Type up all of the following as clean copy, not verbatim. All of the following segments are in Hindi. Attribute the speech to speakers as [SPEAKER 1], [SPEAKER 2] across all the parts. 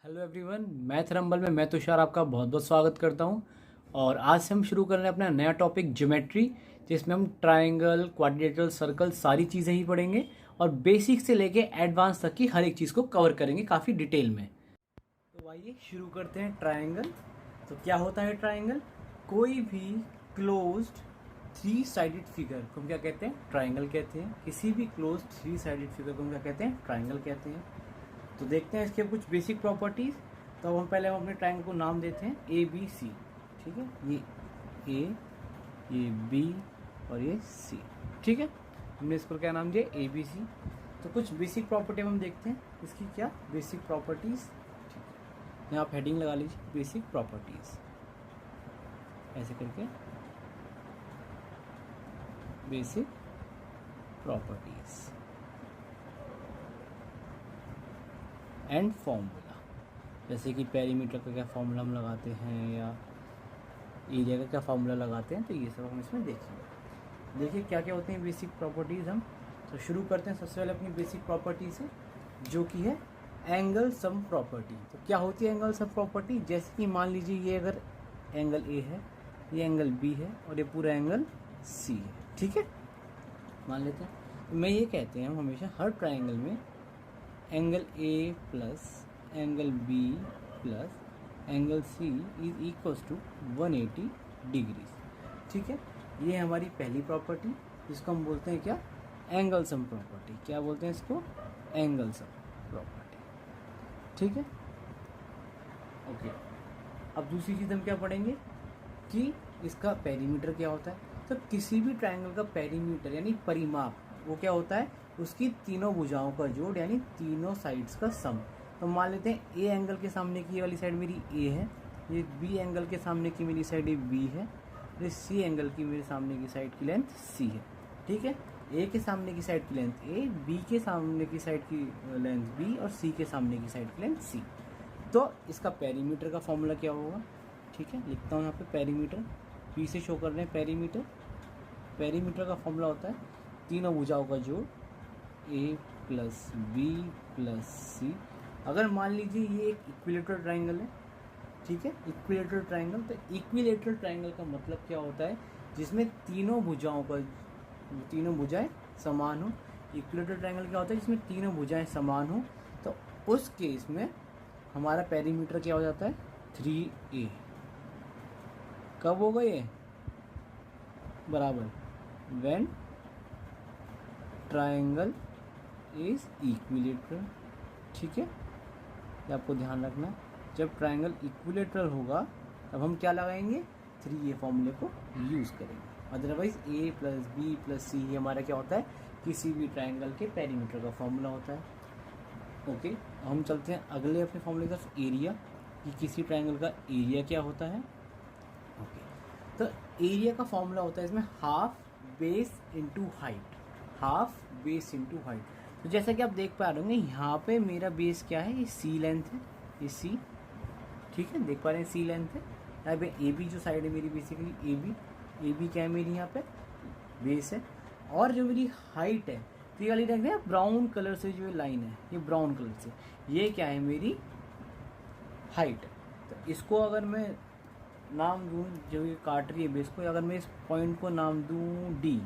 [SPEAKER 1] हेलो एवरीवन, मैथ रंबल में मैं तुषार आपका बहुत बहुत स्वागत करता हूं। और आज से हम शुरू कर रहे हैं अपना नया टॉपिक ज्योमेट्री, जिसमें हम ट्रायंगल, क्वाड्रिलेटरल, सर्कल सारी चीज़ें ही पढ़ेंगे और बेसिक से लेके एडवांस तक की हर एक चीज़ को कवर करेंगे काफ़ी डिटेल में। तो आइए शुरू करते हैं। ट्रायंगल तो क्या होता है? ट्रायंगल कोई भी क्लोज्ड थ्री साइडेड फिगर को हम क्या कहते हैं? ट्रायंगल कहते हैं। किसी भी क्लोज्ड थ्री साइडेड फिगर को हम क्या कहते हैं? ट्रायंगल कहते हैं। तो देखते हैं इसके कुछ बेसिक प्रॉपर्टीज। तो अब हम अपने ट्रायंगल को नाम देते हैं ए बी सी। ठीक है, ये ए, ये बी और ये सी। ठीक है, हमने इसको क्या नाम दिया? A B C. तो कुछ बेसिक प्रॉपर्टी हम देखते हैं इसकी, क्या बेसिक प्रॉपर्टीज। ठीक है, यहाँ आप हेडिंग लगा लीजिए, बेसिक प्रॉपर्टीज, ऐसे करके बेसिक प्रॉपर्टीज एंड फॉर्मूला। जैसे कि पेरीमीटर का क्या फॉर्मूला हम लगाते हैं या एरिया का क्या फॉर्मूला लगाते हैं, तो ये सब हम इसमें देखेंगे। देखिए क्या क्या होते हैं बेसिक प्रॉपर्टीज़। हम तो शुरू करते हैं सबसे पहले अपनी बेसिक प्रॉपर्टी से, जो कि है एंगल सम प्रॉपर्टी। तो क्या होती है एंगल सम प्रॉपर्टी? जैसे कि मान लीजिए ये अगर एंगल ए है, ये एंगल बी है और ये पूरा एंगल सी है। ठीक है, मान लेते हैं। तो मैं ये कहते हैं हम हमेशा हर ट्राइंगल में angle A plus angle B plus angle C is equals to 180 degrees. ठीक है, ये हमारी पहली प्रॉपर्टी, जिसको हम बोलते हैं क्या? Angle sum property. क्या बोलते हैं इसको? Angle sum property. ठीक है, ओके। अब दूसरी चीज़ हम क्या पढ़ेंगे कि इसका पेरीमीटर क्या होता है। तो किसी भी ट्रायंगल का पेरीमीटर यानी परिमाप वो क्या होता है? उसकी तीनों भुजाओं का जोड़, यानी तीनों साइड्स का सम। तो मान लेते हैं ए एंगल के सामने की ये वाली साइड मेरी ए है, ये बी एंगल के सामने की मेरी साइड ये बी है, ये सी एंगल की मेरे सामने की साइड की लेंथ सी है। ठीक है, ए के सामने की साइड की लेंथ ए, बी के सामने की साइड की लेंथ बी और सी के सामने की साइड की लेंथ सी। तो इसका पेरीमीटर का फॉर्मूला क्या होगा? ठीक है, लिखता हूँ यहाँ पे पेरीमीटर, पी से शो कर रहे हैं पेरीमीटर। पेरीमीटर का फॉर्मूला होता है तीनों भुजाओं का जोड़, ए प्लस बी प्लस सी। अगर मान लीजिए ये एक इक्विलेटरल ट्रायंगल है, ठीक है, इक्विलेटरल ट्रायंगल। तो इक्विलेटरल ट्रायंगल का मतलब क्या होता है? जिसमें तीनों भुजाओं का, तीनों भुजाएं समान हो। इक्विलेटरल ट्रायंगल क्या होता है? जिसमें तीनों भुजाएं समान हो। तो उस केस में हमारा पेरीमीटर क्या हो जाता है? 3a। कब होगा ये? बराबर व्हेन ट्रायंगल इज इक्विलेटरल। ठीक है, ये आपको ध्यान रखना है। जब ट्रायंगल इक्विलेटरल होगा तब हम क्या लगाएंगे? 3a फॉर्मूले को यूज़ करेंगे। Otherwise a plus B plus C ये हमारा क्या होता है? किसी भी ट्रायंगल के पेरीमीटर का फॉर्मूला होता है। ओके, हम चलते हैं अगले अपने फॉर्मूले की तरफ, एरिया, कि किसी ट्रायंगल का एरिया क्या होता है। ओके, तो एरिया का फॉर्मूला होता है इसमें half base into height. Half base into height. तो जैसा कि आप देख पा रहे होंगे यहाँ पे मेरा बेस क्या है? ये सी लेंथ है, ये सी। ठीक है, देख पा रहे हैं सी लेंथ है। यहाँ पे ए बी जो साइड है मेरी, बेसिकली ए बी क्या है मेरी? यहाँ पे बेस है। और जो मेरी हाइट है, तो ये वाली देख रहे हैं ब्राउन कलर से जो लाइन है, ये ब्राउन कलर से, ये क्या है? मेरी हाइट। तो इसको अगर मैं नाम दूँ, जो ये काट रही है बेस को, अगर मैं इस पॉइंट को नाम दूँ डी,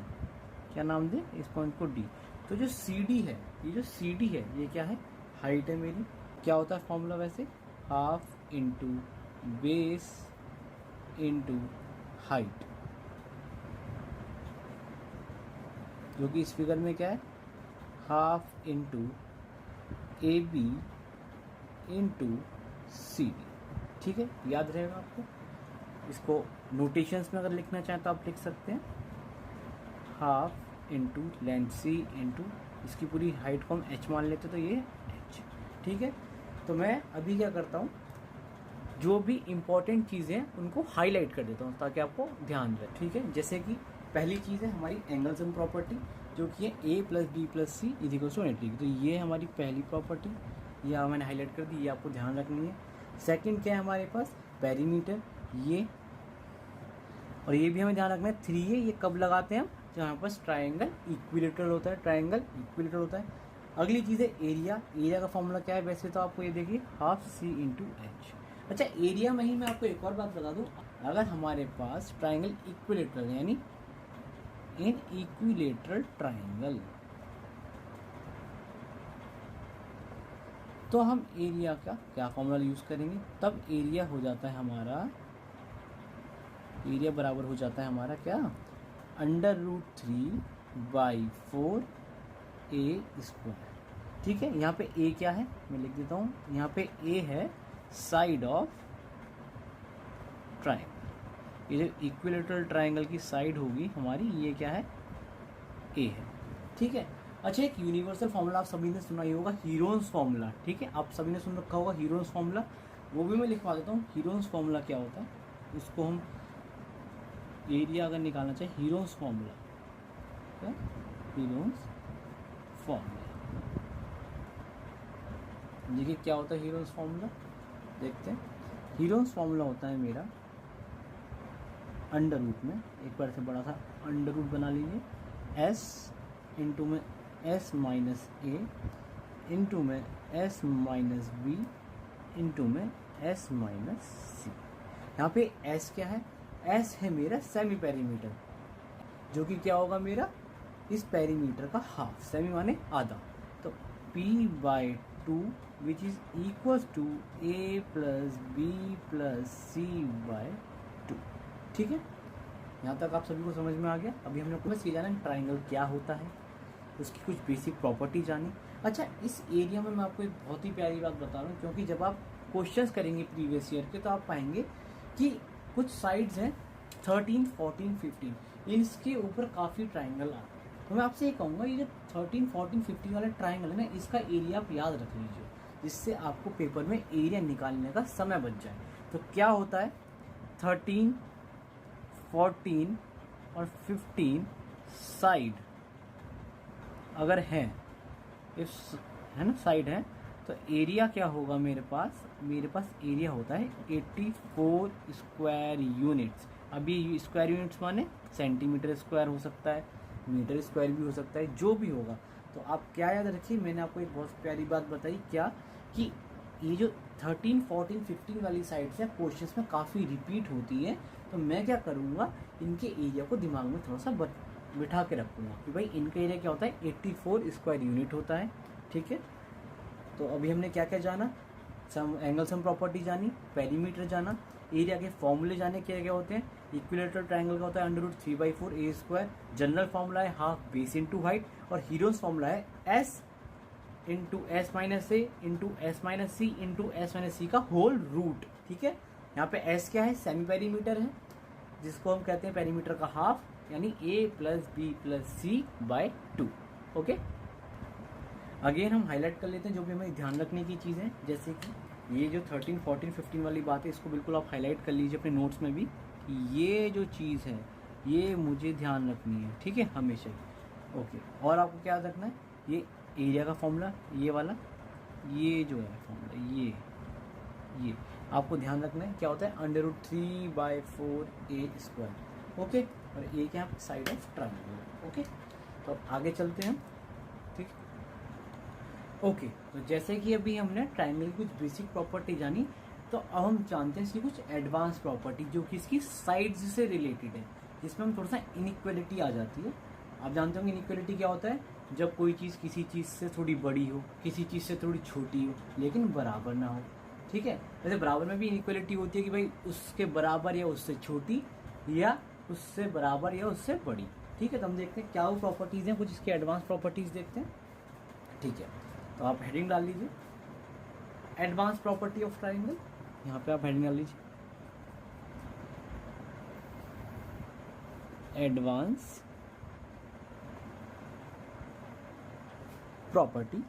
[SPEAKER 1] क्या नाम दें इस पॉइंट को? डी। तो जो सी डी है, ये जो सी डी है ये क्या है? हाइट है मेरी। क्या होता है फॉर्मूला वैसे? Half into base into height, जो कि इस फिगर में क्या है? Half into A B into C D. ठीक है, याद रहेगा आपको। इसको नोटेशंस में अगर लिखना चाहें तो आप लिख सकते हैं हाफ इंटू लेंथ सी इंटू इसकी पूरी हाइट को हम एच मान लेते, तो ये एच। ठीक है, तो मैं अभी क्या करता हूँ, जो भी इम्पोर्टेंट चीज़ें हैं उनको हाईलाइट कर देता हूँ ताकि आपको ध्यान रहे। ठीक है, जैसे कि पहली चीज़ है हमारी एंगल सम प्रॉपर्टी, जो कि है A plus B plus C is equal to 180। तो ये हमारी पहली प्रॉपर्टी, ये मैंने हाईलाइट कर दी, ये आपको ध्यान रखनी है। सेकंड क्या है हमारे पास? पेरीमीटर, ये, और ये भी हमें ध्यान रखना है 3a। ये कब लगाते हैं हम? जब हमारे पास ट्रायंगल इक्विलेटरल होता है। ट्रायंगल इक्विलेटरल होता है। अगली चीज़ है एरिया। एरिया का फॉर्मूला क्या है वैसे तो आपको ये देखिए हाफ सी इंटू एच। अच्छा एरिया में ही मैं आपको एक और बात बता दूं, अगर हमारे पास ट्राइंगल इक्विलेटरल यानी इन इक्विलेटरल ट्राइंगल, तो हम एरिया का क्या फॉर्मूला यूज़ करेंगे, तब एरिया हो जाता है हमारा, एरिया बराबर हो जाता है हमारा क्या, √3/4 ए स्क्वायर। ठीक है, यहाँ पे ए क्या है मैं लिख देता हूँ, यहाँ पे ए है साइड ऑफ ट्राइंगल। ये जो इक्विलेटरल ट्राइंगल की साइड होगी हमारी, ये क्या है, ए है। ठीक है। अच्छा एक यूनिवर्सल फॉर्मूला आप सभी ने सुना ही होगा, हीरोन्स फॉर्मूला। ठीक है, आप सभी ने सुन रखा होगा हीरोन्स फॉर्मूला, वो भी मैं लिखवा देता हूँ। हीरोन्स फॉर्मूला क्या होता है, उसको हम एरिया अगर निकालना चाहे, हीरोन्स फॉर्मूला क्या, हीरोन्स फॉर्मूला देखिए क्या होता है हीरोन्स फॉर्मूला, देखते हैं। हीरोन्स फॉर्मूला होता है मेरा अंडर रूट में, एक बार से बड़ा सा अंडर रूट बना लीजिए, एस इंटू में एस माइनस ए इंटू में एस माइनस बी इंटू में एस माइनस सी। यहाँ पे एस क्या है, एस है मेरा सेमी पेरीमीटर, जो कि क्या होगा मेरा इस पेरीमीटर का हाफ, सेमी माने आधा, तो p/2 which is equal to a plus B plus c/2। ठीक है, यहाँ तक आप सभी को समझ में आ गया। अभी हमने बस ये जाना ट्राइंगल क्या होता है, उसकी कुछ बेसिक प्रॉपर्टी जानी। अच्छा इस एरिया में मैं आपको एक बहुत ही प्यारी बात बता रहा हूँ, क्योंकि जब आप क्वेश्चंस करेंगे प्रीवियस ईयर के तो आप पाएंगे कि कुछ साइड्स हैं 13, 14, 15, इसके ऊपर काफ़ी ट्राइंगल आते हैं। तो मैं आपसे ये कहूँगा ये जो 13, 14, 15 वाला ट्राइंगल है ना, इसका एरिया आप याद रख लीजिए, जिससे आपको पेपर में एरिया निकालने का समय बच जाए। तो क्या होता है 13, 14 और 15 साइड अगर है, इस है ना साइड है, तो एरिया क्या होगा मेरे पास एरिया होता है 84 स्क्वायर यूनिट्स। अभी स्क्वायर यूनिट्स माने सेंटीमीटर स्क्वायर हो सकता है, मीटर स्क्वायर भी हो सकता है, जो भी होगा। तो आप क्या याद रखिए, मैंने आपको एक बहुत प्यारी बात बताई क्या, कि ये जो 13, 14, 15 वाली साइड्स है क्वेश्चंस में काफ़ी रिपीट होती है, तो मैं क्या करूँगा इनके एरिया को दिमाग में थोड़ा सा बिठा के रखूँगा कि भाई इनका एरिया क्या होता है 84 स्क्वायर यूनिट होता है। ठीक है, तो अभी हमने क्या क्या जाना, सम एंगल सम प्रॉपर्टी जानी, पेरीमीटर जाना, एरिया के फॉर्मूले जाने क्या क्या होते हैं। इक्विलेटरल ट्राइंगल का होता है √3/4 ए स्क्वायर, जनरल फॉर्मूला है हाफ बेस इंटू हाइट, और हीरोज फॉर्मूला है एस इंटू एस माइनस ए इंटू एस माइनस सी इंटू एस माइनस सी का होल रूट। ठीक है, यहाँ पे एस क्या है, सेमी पेरीमीटर है, जिसको हम कहते हैं पेरीमीटर का हाफ, यानी a plus B plus c/2। Okay, again हम हाईलाइट कर लेते हैं जो भी हमें ध्यान रखने की चीज़ें, जैसे कि ये जो 13, 14, 15 वाली बात है, इसको बिल्कुल आप हाईलाइट कर लीजिए अपने नोट्स में भी, कि ये जो चीज़ है ये मुझे ध्यान रखनी है। ठीक है, हमेशा ही। ओके, और आपको क्या याद रखना है, ये एरिया का फॉर्मूला, ये वाला, ये जो है फॉर्मूला, ये आपको ध्यान रखना है क्या होता है √3/4 ए स्क्वायर। ओके, और ए क्या है साइड ऑफ ट्राइंगल। ओके, तो आगे चलते हैं। ठीक, ओके, तो जैसे कि अभी हमने ट्राइंगल की कुछ बेसिक प्रॉपर्टी जानी, तो अब हम जानते हैं इसकी कुछ एडवांस प्रॉपर्टी जो कि इसकी साइड्स से रिलेटेड है, जिसमें हम थोड़ा सा इनइक्वालिटी आ जाती है। आप जानते होंगे इनइक्वालिटी क्या होता है, जब कोई चीज़ किसी चीज़ से थोड़ी बड़ी हो, किसी चीज़ से थोड़ी छोटी हो, लेकिन बराबर ना हो। ठीक है, वैसे बराबर में भी इनइक्वालिटी होती है कि भाई उसके बराबर या उससे छोटी, या उससे बराबर या उससे बड़ी। ठीक है, तो हम देखते हैं क्या वो प्रॉपर्टीज़ हैं, कुछ इसके एडवांस प्रॉपर्टीज़ देखते हैं। ठीक है, तो आप हेडिंग डाल लीजिए एडवांस प्रॉपर्टी ऑफ ट्राइंगल, यहाँ पे आप हेडिंग डाल लीजिए एडवांस प्रॉपर्टी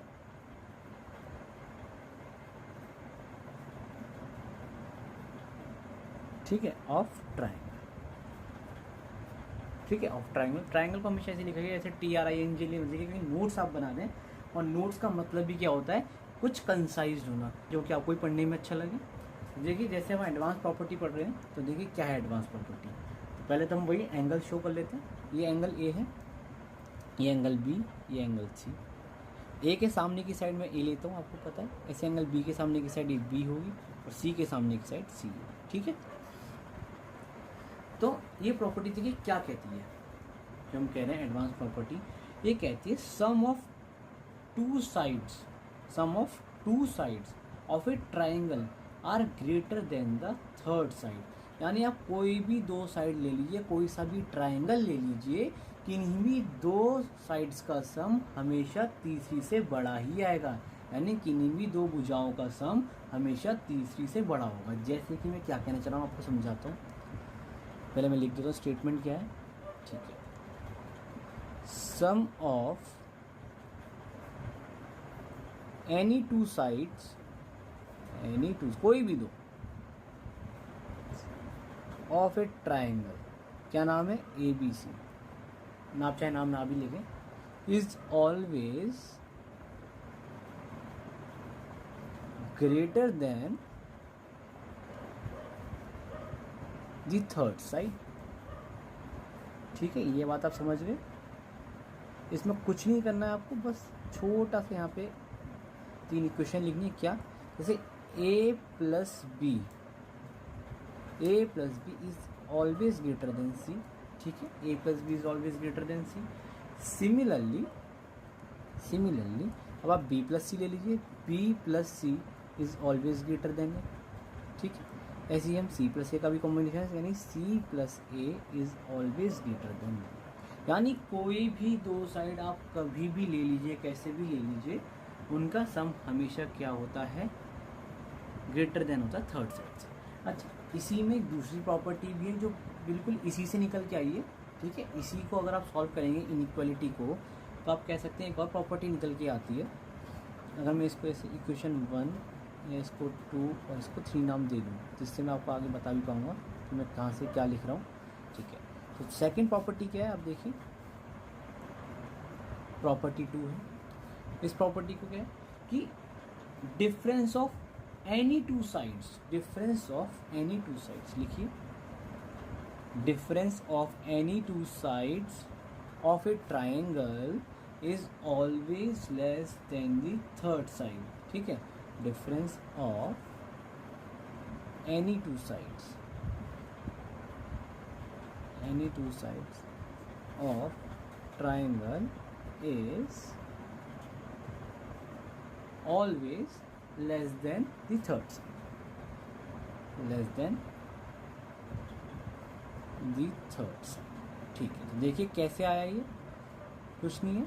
[SPEAKER 1] ठीक है ऑफ ट्राइंगल। ठीक है, ऑफ ट्राइंगल। ट्राइंगल को हमेशा ऐसे लिखा गया जैसे TRINGL लिखा, क्योंकि नोट्स आप बना दें, और नोट्स का मतलब भी क्या होता है, कुछ कंसाइज होना, जो कि आपको पढ़ने में अच्छा लगे। देखिए जैसे हम एडवांस प्रॉपर्टी पढ़ रहे हैं, तो देखिए क्या है एडवांस प्रॉपर्टी। तो पहले तो हम वही एंगल शो कर लेते हैं, ये एंगल ए है, ये एंगल बी, ये एंगल सी। ए के सामने की साइड में ए लेता हूँ, आपको पता है, ऐसे एंगल बी के सामने की साइड बी होगी और सी के सामने की साइड सी होगी, ठीक है। तो ये प्रॉपर्टी देखिए क्या कहती है, जो हम कह रहे हैं एडवांस प्रॉपर्टी, ये कहती है sum of two sides of a triangle are greater than the third side. यानी आप कोई भी दो साइड ले लीजिए, कोई सा भी ट्राइंगल ले लीजिए, किन्हीं भी दो साइड्स का सम हमेशा तीसरी से बड़ा ही आएगा। यानी किन्हीं भी दो भुजाओं का सम हमेशा तीसरी से बड़ा होगा। जैसे कि मैं क्या कहना चाह रहा हूँ आपको समझाता हूँ, पहले मैं लिख देता हूँ स्टेटमेंट क्या है, ठीक है। Sum of any two sides, any two कोई भी दो, ऑफ ए ट्राइंगल, क्या नाम है, ए बी सी, आप चाहे नाम ना भी लिखें, is always greater than the third side, ठीक है। ये बात आप समझ गए। इसमें कुछ नहीं करना है आपको, बस छोटा सा यहाँ पे 3 इक्वेशन लिखनी है। क्या, जैसे a plus B is always greater than C, ठीक है। a plus B is always greater than C. Similarly अब आप b प्लस सी ले लीजिए, b plus C is always greater than A, ठीक है। ऐसे ही हम c प्लस ए का भी कॉम्बिनेशन है, यानी c plus A is always greater than B. यानी कोई भी दो साइड आप कभी भी ले लीजिए, कैसे भी ले लीजिए, उनका सम हमेशा क्या होता है, ग्रेटर देन होता है थर्ड साइड से। अच्छा, इसी में एक दूसरी प्रॉपर्टी भी है जो बिल्कुल इसी से निकल के आई है, ठीक है। इसी को अगर आप सॉल्व करेंगे इनइक्वालिटी को, तो आप कह सकते हैं एक और प्रॉपर्टी निकल के आती है। अगर मैं इसको ऐसे इक्वेशन 1 या इसको 2 और इसको 3 नाम दे दूँ, जिससे मैं आपको आगे बता भी पाऊँगा कि मैं कहाँ से क्या लिख रहा हूँ, ठीक है। तो सेकेंड प्रॉपर्टी क्या है, आप देखिए, प्रॉपर्टी 2 है। इस प्रॉपर्टी को क्या है कि difference of any two sides, लिखिए, difference of any two sides of a triangle is always less than the third side, ठीक है। Difference of any two sides of triangle is always less than the third side, ठीक है। तो देखिए कैसे आया ये, कुछ नहीं है।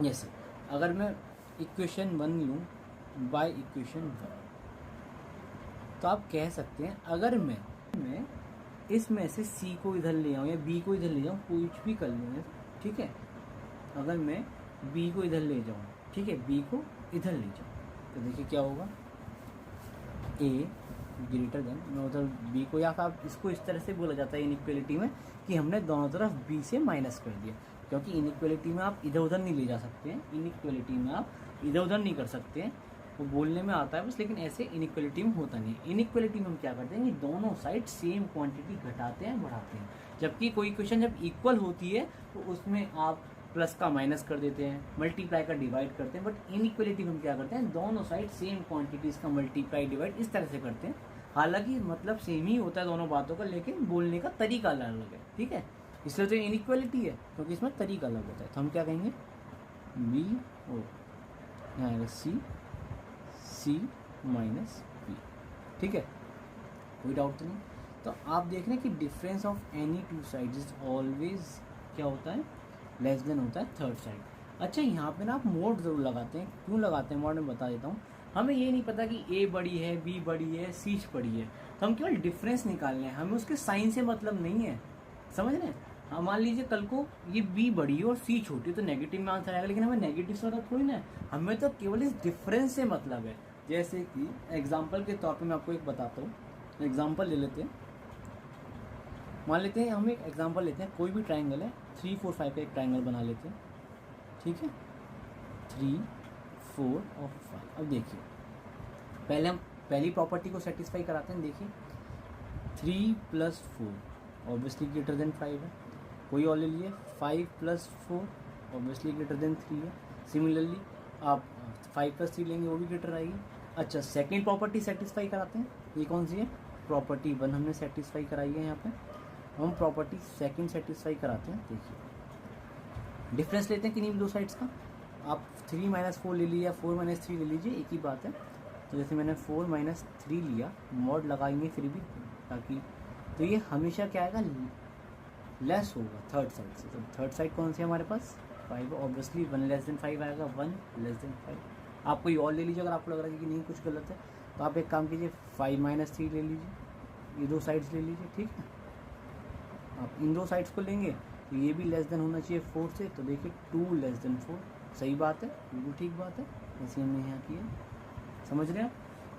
[SPEAKER 1] जैसे अगर मैं इक्वेशन 1 लूँ बाय इक्वेशन 1, तो आप कह सकते हैं अगर मैं इसमें से c को इधर ले आऊँ या b को इधर ले जाऊँ, कुछ भी कर लूँ, ठीक है। अगर मैं b को इधर ले जाऊँ, ठीक है, b को इधर ले जाओ, तो देखिए क्या होगा, a ग्रेटर देन, मैं उधर b को, या फिर इसको इस तरह से बोला जाता है इनइक्वालिटी में कि हमने दोनों तरफ b से माइनस कर दिया, क्योंकि इनइक्वालिटी में आप इधर उधर नहीं ले जा सकते हैं, इनइक्वालिटी में आप इधर उधर नहीं कर सकते हैं, वो बोलने में आता है बस, लेकिन ऐसे इनइक्वालिटी में होता नहीं है। इनइक्वालिटी में हम क्या करते हैं कि दोनों साइड सेम क्वांटिटी घटाते हैं, बढ़ाते हैं। जबकि कोई इक्वेशन जब इक्वल होती है तो उसमें आप प्लस का माइनस कर देते हैं, मल्टीप्लाई का डिवाइड करते हैं। बट इनइक्वालिटी में हम क्या करते हैं, दोनों साइड सेम क्वांटिटीज का मल्टीप्लाई डिवाइड इस तरह से करते हैं। हालांकि मतलब सेम ही होता है दोनों बातों का, लेकिन बोलने का तरीका अलग अलग है, ठीक है। इसलिए तो इनइक्वालिटी है, क्योंकि इसमें तरीका अलग होता है। तो हम क्या कहेंगे, बी ओ, यहाँ आएगा सी माइनस बी, ठीक है, कोई डाउट नहीं। तो आप देख रहे हैं कि difference of any to side is always क्या होता है, लेस देन होता है थर्ड साइड। अच्छा, यहाँ पे ना आप मोड ज़रूर लगाते हैं, क्यों लगाते हैं मोड में बता देता हूँ। हमें ये नहीं पता कि ए बड़ी है, बी बड़ी है, सी बड़ी है, तो हम केवल डिफरेंस निकालने हैं, हमें उसके साइन से मतलब नहीं है, समझ रहे हैं। हाँ, मान लीजिए कल को ये बी बड़ी है और सी छोटी, तो नेगेटिव में आंसर आएगा, लेकिन हमें नेगेटिव से मतलब थोड़ी ना, हमें तो केवल इस डिफरेंस से मतलब है। जैसे कि एग्जाम्पल के तौर पर मैं आपको एक बताता हूँ, एग्जाम्पल ले लेते हैं। मान लेते हैं, हम एक एग्जांपल लेते हैं, कोई भी ट्रायंगल है, 3 4 5 का एक ट्रायंगल बना लेते हैं, ठीक है, 3 4 और 5। अब देखिए, पहले हम पहली प्रॉपर्टी को सेटिस्फाई कराते हैं। देखिए 3 + 4 ऑब्वियसली ग्रेटर देन 5 है, कोई और ले लिए, 5 + 4 ऑब्वियसली ग्रेटर देन 3 है। सिमिलरली आप 5+3 लेंगे वो भी ग्रेटर आएगी। अच्छा, सेकेंड प्रॉपर्टी सेटिस्फाई कराते हैं, ये कौन सी है? प्रॉपर्टी 1 हमने सेटिस्फाई कराई है, यहाँ पे हम प्रॉपर्टी सेकेंड सेटिस्फाई कराते हैं। देखिए डिफरेंस लेते हैं किन्हीं भी दो साइड्स का, आप 3 - 4 ले लीजिए या 4 - 3 ले लीजिए, एक ही बात है। तो जैसे मैंने 4 - 3 लिया, मॉड लगाएंगे फिर भी ताकि, तो ये हमेशा क्या आएगा? लेस होगा थर्ड साइड से। तो थर्ड साइड कौन सी है हमारे पास? 5, ऑब्वियसली 1<5 आएगा, 1<5। आप कोई और ले लीजिए अगर आपको लग रहा है कि नहीं कुछ गलत है, तो आप एक काम कीजिए 5 - 3 ले लीजिए, ये दो साइड्स ले लीजिए, ठीक है। आप इन दो साइड्स को लेंगे तो ये भी लेस देन होना चाहिए 4 से, तो देखिए 2<4, सही बात है, बिल्कुल ठीक बात है, ऐसे हमने यहाँ की है, समझ रहे हैं आप?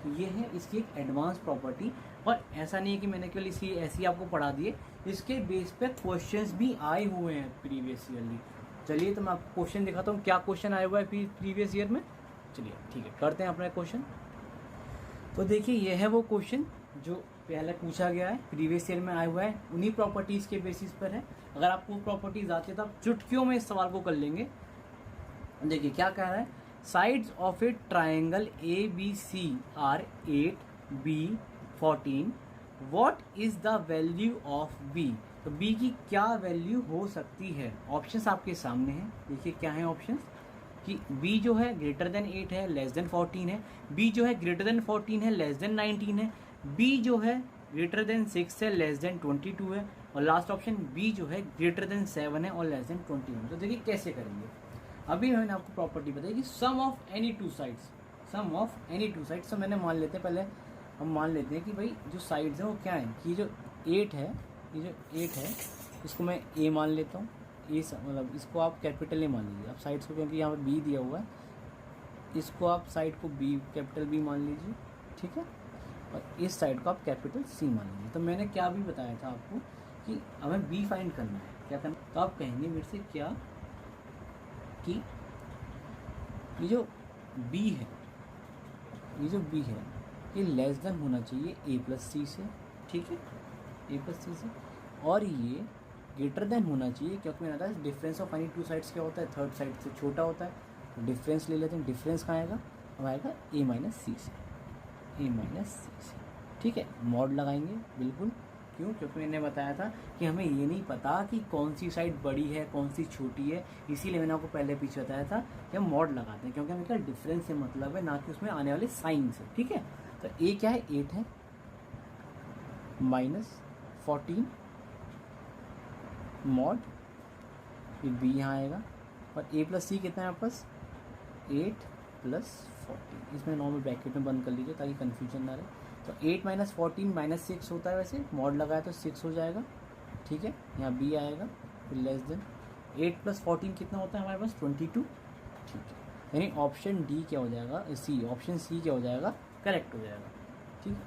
[SPEAKER 1] तो ये है इसकी एक एडवांस प्रॉपर्टी। और ऐसा नहीं है कि मैंने केवल इसी ऐसी आपको पढ़ा दिए, इसके बेस पे क्वेश्चंस भी आए हुए हैं प्रीवियस ईयरली। चलिए तो मैं आपको क्वेश्चन दिखाता हूँ, क्या क्वेश्चन आया हुआ है प्रीवियस ईयर में। चलिए ठीक है, करते हैं अपना क्वेश्चन। तो देखिए ये है वो क्वेश्चन जो पहले पूछा गया है, प्रीवियस ईयर में आया हुआ है, उन्हीं प्रॉपर्टीज़ के बेसिस पर है। अगर आपको प्रॉपर्टीज़ आती है तो आप चुटकियों में इस सवाल को कर लेंगे। देखिए क्या कह रहा है, sides of a triangle ABC are 8B14, what is the value of B? तो B की क्या वैल्यू हो सकती है? ऑप्शंस आपके सामने हैं, देखिए क्या है ऑप्शंस, कि B जो है ग्रेटर देन 8 है, लेस देन 14 है, B जो है ग्रेटर देन 14 है, लेस देन 19 है, B जो है ग्रेटर देन 6 है, लेस देन 22 है, और लास्ट ऑप्शन B जो है ग्रेटर देन 7 है और लेस देन 21। तो देखिए कैसे करेंगे। अभी मैंने आपको प्रॉपर्टी बताई कि sum of any two sides, तो मैंने मान लेते हैं, पहले हम मान लेते हैं कि भाई जो साइड्स हैं वो क्या हैं, कि जो 8 है, ये जो 8 है इसको मैं A मान लेता हूँ, ये मतलब इसको आप कैपिटल A मान लीजिए, आप साइड्स को, क्योंकि यहाँ पर B दिया हुआ है, इसको आप साइड को B कैपिटल B मान लीजिए, ठीक है, और इस साइड को आप कैपिटल C मान लीजिए। तो मैंने क्या भी बताया था आपको कि हमें B फाइंड करना है, क्या करना, तो आप कहेंगे मेरे से क्या कि ये जो B है, ये लेस देन होना चाहिए A+C से, ठीक है, A+C से, और ये ग्रेटर देन होना चाहिए, क्योंकि मैंने बताया difference of any two sides क्या होता है, थर्ड साइड से छोटा होता है। तो डिफरेंस ले लेते हैं, डिफरेंस कहाँ आएगा, अब आएगा A-C से, ठीक है। मॉड लगाएंगे बिल्कुल, क्यों? क्योंकि मैंने बताया था कि हमें ये नहीं पता कि कौन सी साइड बड़ी है कौन सी छोटी है, इसीलिए मैंने आपको पहले पीछे बताया था कि हम मॉड लगाते हैं, क्योंकि हमें क्या डिफरेंस से मतलब है, ना कि उसमें आने वाले साइन से, ठीक है। तो A क्या है, 8 है, -14 मॉड, फिर B यहाँ आएगा, और A+C कितना है आपके पास, 8+14, इसमें नॉर्मल ब्रैकेट में बंद कर लीजिए ताकि कन्फ्यूजन ना रहे। तो 8 - 14 -6 होता है, वैसे मॉड लगाया तो 6 हो जाएगा, ठीक है। यहाँ B आएगा, फिर लेस देन 8+14 कितना होता है हमारे पास, 22, ठीक है। यानी ऑप्शन डी क्या हो जाएगा, ऑप्शन सी क्या हो जाएगा, करेक्ट हो जाएगा, ठीक है।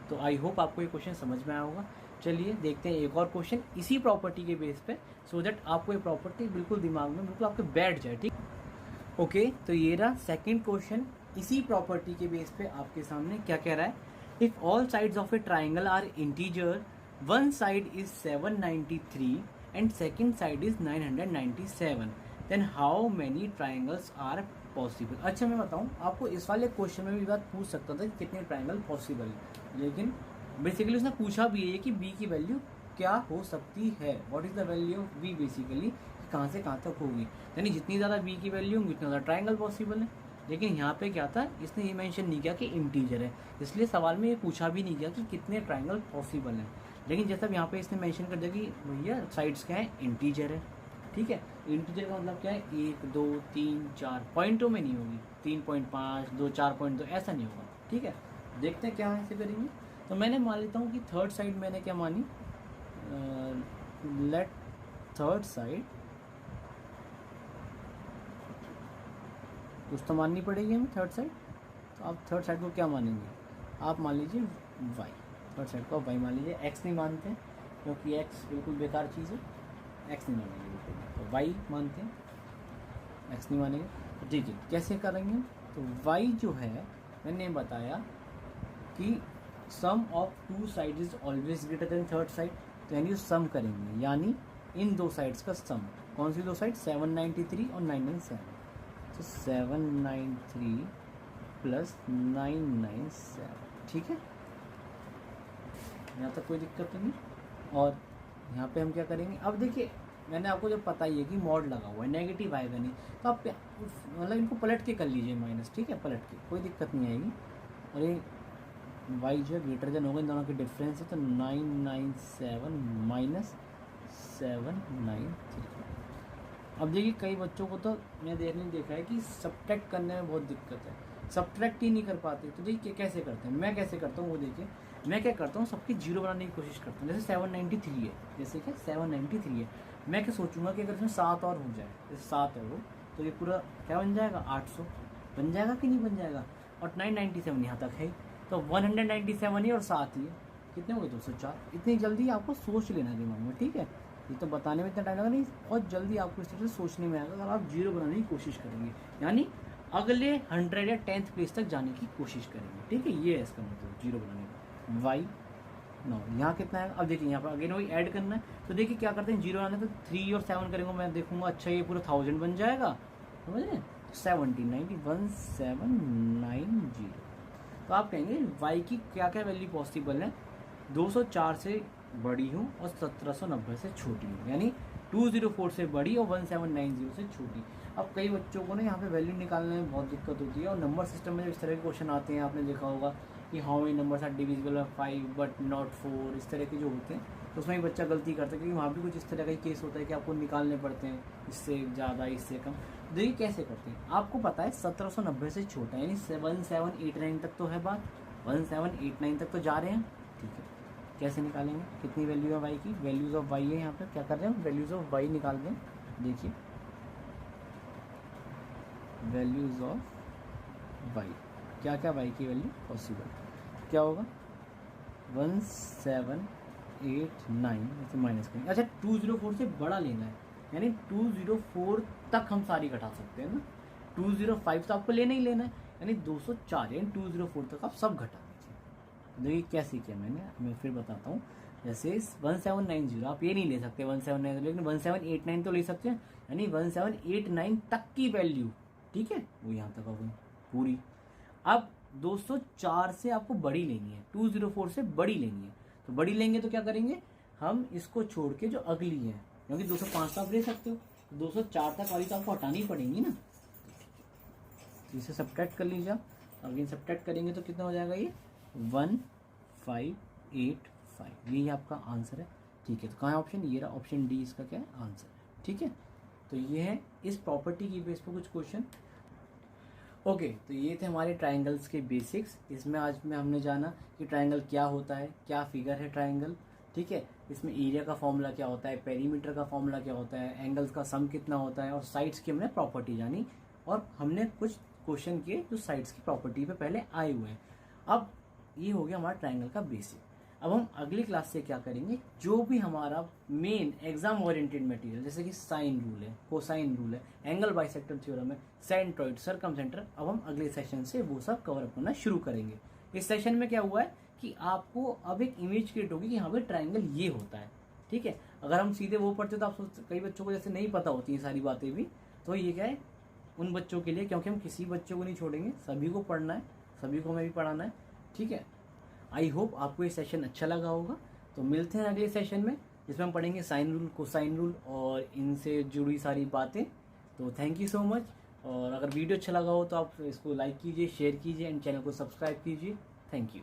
[SPEAKER 1] तो आई होप आपको ये क्वेश्चन समझ में आया होगा। चलिए देखते हैं एक और क्वेश्चन इसी प्रॉपर्टी के बेस पे, सो दैट आपको ये प्रॉपर्टी बिल्कुल दिमाग में बिल्कुल आपके बैठ जाए, ठीक। ओके, तो ये रहा सेकंड क्वेश्चन इसी प्रॉपर्टी के बेस पे आपके सामने। क्या कह रहा है, if all sides of a triangle are integer, one side is 793 and second side is 997, then how many triangles are possible. अच्छा मैं बताऊं आपको, इस वाले क्वेश्चन में भी बात पूछ सकता था कि कितने ट्राइंगल पॉसिबल है, लेकिन बेसिकली उसने पूछा भी है कि बी की वैल्यू क्या हो सकती है, what is the value of B, basically कहाँ से कहाँ तक होगी, यानी जितनी ज़्यादा बी की वैल्यू होगी उतना ज़्यादा ट्राइंगल पॉसिबल है। लेकिन यहाँ पे क्या था, इसने ये मेंशन नहीं किया कि इंटीजर है, इसलिए सवाल में ये पूछा भी नहीं गया कि कितने ट्राइंगल पॉसिबल हैं। लेकिन जैसा यहाँ पे इसने मेंशन कर दिया कि भैया साइड्स क्या है, इंटीजर है, ठीक है। इंटीजर का मतलब क्या है, 1 2 3 4 पॉइंटों में नहीं होगी, 3.5 2 4.2 ऐसा नहीं होगा, ठीक है। देखते हैं क्या ऐसे करेंगे। तो मैंने मान लेता हूँ कि थर्ड साइड मैंने क्या मानी, लेट थर्ड साइड कुछ तो माननी पड़ेगी हमें थर्ड साइड। तो आप थर्ड साइड को क्या मानेंगे, आप मान लीजिए y, थर्ड साइड को आप y मान लीजिए, x नहीं मानते हैं क्योंकि x बिल्कुल बेकार चीज़ है, x नहीं मानेंगे बिल्कुल, तो y मानते हैं, x नहीं मानेंगे। तो ठीक है, कैसे करेंगे, तो y जो है मैंने बताया कि sum of two side is always greater than third side, तो यानी सम करेंगे, यानी इन दो साइड्स का सम, कौन सी दो साइड, 793 और 997, तो 793 प्लस 997, ठीक है, यहाँ तक कोई दिक्कत तो नहीं। और यहाँ पे हम क्या करेंगे, अब देखिए मैंने आपको जब पता ही है कि मॉड लगा हुआ है, नेगेटिव आएगा नहीं, तो आप मतलब इनको पलट के कर लीजिए माइनस, ठीक है, पलट के कोई दिक्कत नहीं आएगी। और ये वाई जो है ग्रेटर देन होगा, इन दोनों की डिफरेंस है, तो 997 माइनस 793। अब देखिए कई बच्चों को तो मैं देखा है कि सब्ट्रैक्ट करने में बहुत दिक्कत है, सब्ट्रैक्ट ही नहीं कर पाते। तो देखिए कैसे करते हैं, मैं कैसे करता हूँ वो देखिए। मैं क्या करता हूँ, सबकी जीरो बनाने की कोशिश करता हूँ। जैसे 793 है, जैसे क्या 793 है, मैं क्या सोचूंगा कि अगर इसमें 7 और हो जाए, जैसे 7 है वो, तो ये पूरा क्या बन जाएगा, 800 बन जाएगा कि नहीं बन जाएगा। और 997 यहाँ तक है, तो 197 ही और 7 ही है, कितने हो गए 204। इतनी जल्दी आपको सोच लेना दिमाग में, ठीक है, ये तो बताने में इतना टाइम लगा नहीं, बहुत जल्दी आपको इस तरह से सोचने में आएगा अगर आप जीरो बनाने की कोशिश करेंगे, यानी अगले 100 या 10th प्लेस तक जाने की कोशिश करेंगे, ठीक है, ये है इसका मतलब जीरो बनाने का। वाई नो यहाँ कितना है, अब देखिए यहाँ पर अगेन वही ऐड करना है, तो देखिए क्या करते हैं, जीरो आने तो 3 और 7 करेंगे, मैं देखूंगा अच्छा ये पूरा 1000 बन जाएगा, समझ रहे हैं, 1790। तो आप कहेंगे वाई की क्या क्या वैल्यू पॉसिबल है, 204 से बड़ी हूँ और 1790 से छोटी हूँ, यानी 204 से बड़ी और 1790 से छोटी। अब कई बच्चों को ना यहाँ पे वैल्यू निकालने में बहुत दिक्कत होती है, और नंबर सिस्टम में इस तरह के क्वेश्चन आते हैं, आपने देखा होगा कि how many numbers are divisible by 5 but not 4, इस तरह के जो होते हैं, तो उसमें बच्चा गलती करता है, क्योंकि वहाँ भी कुछ इस तरह का ही केस होता है कि आपको निकालने पड़ते हैं, इससे ज़्यादा इससे कम। देखिए कैसे करते हैं, आपको पता है 1790 से छोटा, यानी 1789 तक तो है बात, 1789 तक तो जा रहे हैं, ठीक है, कैसे निकालेंगे, कितनी वैल्यू है वाई की, वैल्यूज ऑफ वाई है, यहाँ पे क्या कर रहे हैं, वैल्यूज ऑफ वाई निकाल रहे हैं। देखिए वैल्यूज ऑफ वाई, क्या क्या वाई की वैल्यू पॉसिबल, क्या होगा 1789 ऐसे माइनस करेंगे। अच्छा 204 से बड़ा लेना है, यानी 204 तक हम सारी घटा सकते हैं ना, 205 तो आपको लेना ही लेना है, यानी 204 यानी 204 तक आप सब घटा दीजिए। देखिए कैसे किया मैंने, मैं फिर बताता हूँ। जैसे 1790 आप ये नहीं ले सकते 1790, लेकिन 1789 तो ले सकते हैं, यानी 1789 तक की वैल्यू, ठीक है, वो यहाँ तक होगी पूरी। अब 204 से आपको बड़ी लेनी है, 204 से बड़ी लेनी है, तो बड़ी लेंगे तो क्या करेंगे, हम इसको छोड़ के जो अगली है, क्योंकि 205 तो आप ले सकते हो, 204 तक वाली तो आपको हटानी पड़ेगी ना, तो इसे सब्ट्रैक्ट कर लीजिए आप। अगेन सब्ट्रैक्ट करेंगे तो कितना हो जाएगा, ये 1585, यही आपका आंसर है, ठीक है। तो कहाँ है ऑप्शन, ये रहा ऑप्शन डी, इसका क्या है आंसर है, ठीक है। तो ये है इस प्रॉपर्टी की बेस पर कुछ क्वेश्चन। ओके, तो ये थे हमारे ट्राइंगल्स के बेसिक्स। इसमें आज में हमने जाना कि ट्राइंगल क्या होता है, क्या फिगर है ट्राइंगल, ठीक है, इसमें एरिया का फॉर्मूला क्या होता है, पेरीमीटर का फॉर्मूला क्या होता है, एंगल्स का सम कितना होता है, और साइड्स की हमने प्रॉपर्टी जानी, और हमने कुछ क्वेश्चन किए जो साइड्स की प्रॉपर्टी पे पहले आए हुए हैं। अब ये हो गया हमारा ट्राइंगल का बेसिक। अब हम अगली क्लास से क्या करेंगे, जो भी हमारा मेन एग्जाम ओरिएंटेड मटेरियल, जैसे कि साइन रूल है, कोसाइन रूल है, एंगल बाइसेक्टर थ्योरम है, सेंट्रोइड, सर्कमसेंटर, अब हम अगले सेशन से वो सब कवर अप करना शुरू करेंगे। इस सेशन में क्या हुआ है कि आपको अब एक इमेज क्रिएट होगी कि हाँ भाई ट्राइंगल ये होता है, ठीक है। अगर हम सीधे वो पढ़ते तो आप सोचते, कई बच्चों को जैसे नहीं पता होती है सारी बातें भी, तो ये क्या है उन बच्चों के लिए, क्योंकि हम किसी बच्चों को नहीं छोड़ेंगे, सभी को पढ़ना है, सभी को हमें भी पढ़ाना है, ठीक है। आई होप आपको ये सेशन अच्छा लगा होगा। तो मिलते हैं अगले सेशन में, जिसमें हम पढ़ेंगे साइन रूल, कोसाइन रूल और इनसे जुड़ी सारी बातें। तो थैंक यू सो मच, और अगर वीडियो अच्छा लगा हो तो आप इसको लाइक कीजिए, शेयर कीजिए एंड चैनल को सब्सक्राइब कीजिए। Thank you.